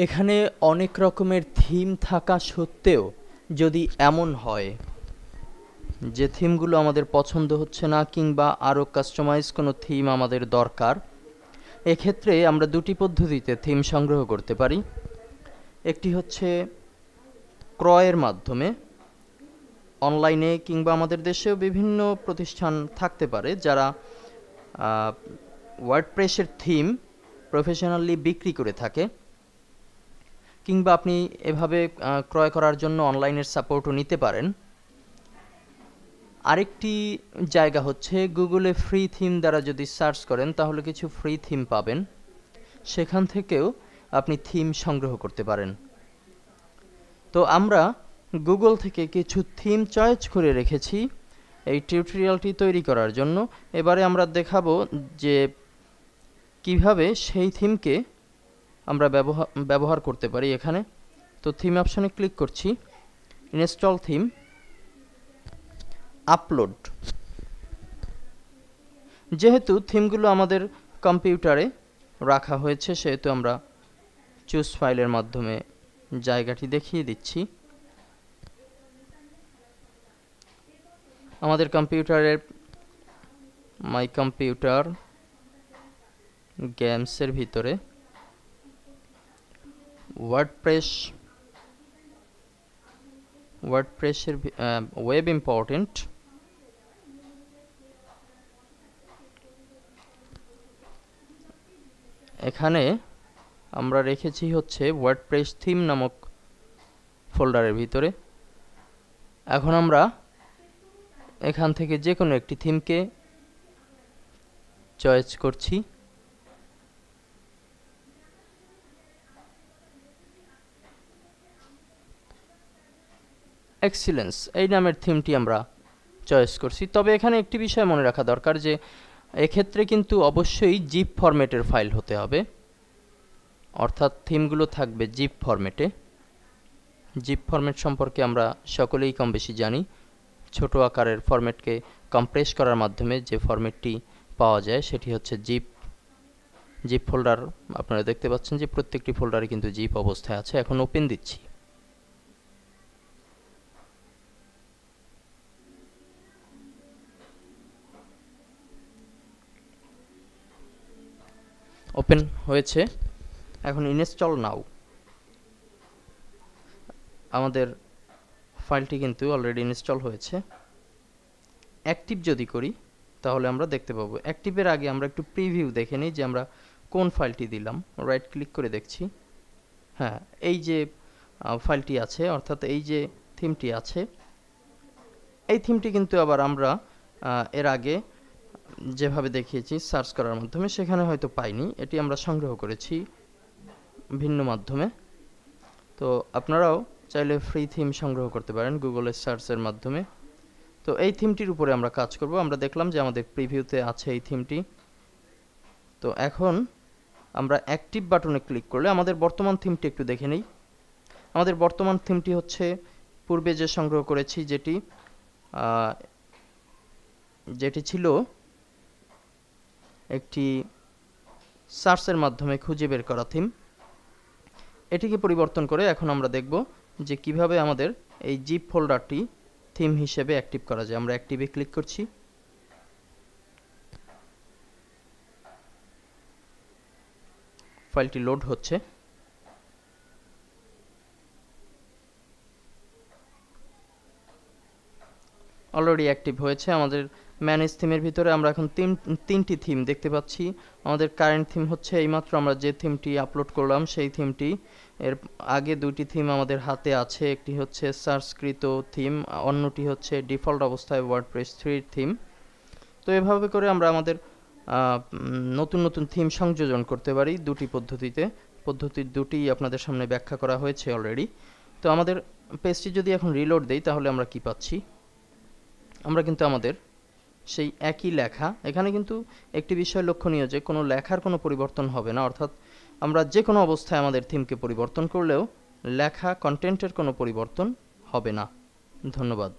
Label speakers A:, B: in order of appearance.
A: এখানে অনেক রকমের থিম থাকা সত্ত্বেও যদি এমন হয় যে থিমগুলো আমাদের পছন্দ হচ্ছে না কিংবা আরও কাস্টমাইজ কোনো থিম আমাদের দরকার, এক্ষেত্রে আমরা দুটি পদ্ধতিতে থিম সংগ্রহ করতে পারি। একটি হচ্ছে ক্রয়ের মাধ্যমে, অনলাইনে কিংবা আমাদের দেশেও বিভিন্ন প্রতিষ্ঠান থাকতে পারে যারা ওয়ার্ডপ্রেসের থিম প্রফেশনালি বিক্রি করে থাকে, কিংবা আপনি এভাবে ক্রয় করার জন্য অনলাইনের সাপোর্টও নিতে পারেন। আরেকটি জায়গা হচ্ছে গুগলে ফ্রি থিম দ্বারা যদি সার্চ করেন তাহলে কিছু ফ্রি থিম পাবেন, সেখান থেকেও আপনি থিম সংগ্রহ করতে পারেন। তো আমরা গুগল থেকে কিছু থিম চয়েস করে রেখেছি এই টিউটোরিয়ালটি তৈরি করার জন্য। এবারে আমরা দেখাবো যে কিভাবে সেই থিমকে আমরা ব্যবহার করতে পারি এখানে। তো থিম অপশনে ক্লিক করছি, ইনস্টল থিম, আপলোড। যেহেতু থিমগুলো আমাদের কম্পিউটারে রাখা হয়েছে সেহেতু আমরা চুজ ফাইলের মাধ্যমে জায়গাটি দেখিয়ে দিচ্ছি। আমাদের কম্পিউটারের মাই কম্পিউটার গেমসের ভিতরে ওয়ার্ডপ্রেসের ওয়েব ইম্পর্টেন্ট এখানে আমরা রেখেছি হচ্ছে ওয়ার্ডপ্রেস থিম নামক ফোল্ডারের ভিতরে। এখন আমরা এখান থেকে যে কোনো একটি থিমকে চয়েস করছি। এক্সিলেন্স এই নামের থিমটি আমরা চয়েস করছি। তবে এখানে একটি বিষয় মনে রাখা দরকার যে এক্ষেত্রে কিন্তু অবশ্যই জিপ ফরম্যাটের ফাইল হতে হবে, অর্থাৎ থিমগুলো থাকবে জিপ ফরম্যাটে। জিপ ফরম্যাট সম্পর্কে আমরা সকলেই কম বেশি জানি। ছোট আকারের ফরম্যাটকে কম্প্রেস করার মাধ্যমে যে ফরম্যাটটি পাওয়া যায় সেটি হচ্ছে জিপ ফোল্ডার। আপনারা দেখতে পাচ্ছেন যে প্রত্যেকটি ফোল্ডারে কিন্তু জিপ অবস্থায় আছে। এখন ওপেন দিচ্ছি। ওপেন হয়েছে। এখন ইনস্টল নাও। আমাদের ফাইলটি কিন্তু অলরেডি ইনস্টল হয়েছে। অ্যাক্টিভ যদি করি তাহলে আমরা দেখতে পাবো। অ্যাক্টিভের আগে আমরা একটু প্রিভিউ দেখে নিই যে আমরা কোন ফাইলটি দিলাম। রাইট ক্লিক করে দেখছি, হ্যাঁ এই যে ফাইলটি আছে, অর্থাৎ এই যে থিমটি আছে, এই থিমটি কিন্তু আবার আমরা এর আগে যেভাবে দেখিয়েছি সার্চ করার মাধ্যমে সেখানে হয়তো পাইনি। এটি আমরা সংগ্রহ করেছি ভিন্ন মাধ্যমে। তো আপনারাও চাইলে ফ্রি থিম সংগ্রহ করতে পারেন গুগলের সার্চের মাধ্যমে। তো এই থিমটির উপরে আমরা কাজ করব। আমরা দেখলাম যে আমাদের প্রিভিউতে আছে এই থিমটি। তো এখন আমরা অ্যাক্টিভ বাটনে ক্লিক করলে আমাদের বর্তমান থিমটি একটু দেখে নিই। আমাদের বর্তমান থিমটি হচ্ছে পূর্বে যে সংগ্রহ করেছি যেটি ছিল একটি সার্চের মাধ্যমে খুঁজে বের করা থিম। এটিকে পরিবর্তন করে এখন আমরা দেখব যে কিভাবে আমাদের এই জিপ ফোল্ডারটি থিম হিসেবে অ্যাক্টিভ করা যায়। আমরা অ্যাক্টিভে ক্লিক করছি। ফাইলটি লোড হচ্ছে। অলরেডি অ্যাক্টিভ হয়েছে। আমাদের ম্যানেজ থিমের ভিতরে আমরা এখন তিনটি থিম দেখতে পাচ্ছি। আমাদের কারেন্ট থিম হচ্ছে এইমাত্র আমরা যে থিমটি আপলোড করলাম সেই থিমটি। এর আগে দুটি থিম আমাদের হাতে আছে, একটি হচ্ছে সার্চকৃত থিম, অন্যটি হচ্ছে ডিফল্ট অবস্থায় ওয়ার্ডপ্রেস 3 থিম। তো এভাবে করে আমরা আমাদের নতুন নতুন থিম সংযোজন করতে পারি দুটি পদ্ধতিতে। পদ্ধতি দুটি আপনাদের সামনে ব্যাখ্যা করা হয়েছে অলরেডি। তো আমাদের পেজটি যদি এখন রিলোড দেই তাহলে আমরা কি পাচ্ছি? আমরা কিন্তু আমাদের সেই একই লেখা, এখানে কিন্তু একটি বিষয় লক্ষণীয় যে কোনো লেখার কোনো পরিবর্তন হবে না, অর্থাৎ আমরা যে কোনো অবস্থায় আমাদের থিমকে পরিবর্তন করলেও লেখা কন্টেন্টের কোনো পরিবর্তন হবে না। ধন্যবাদ।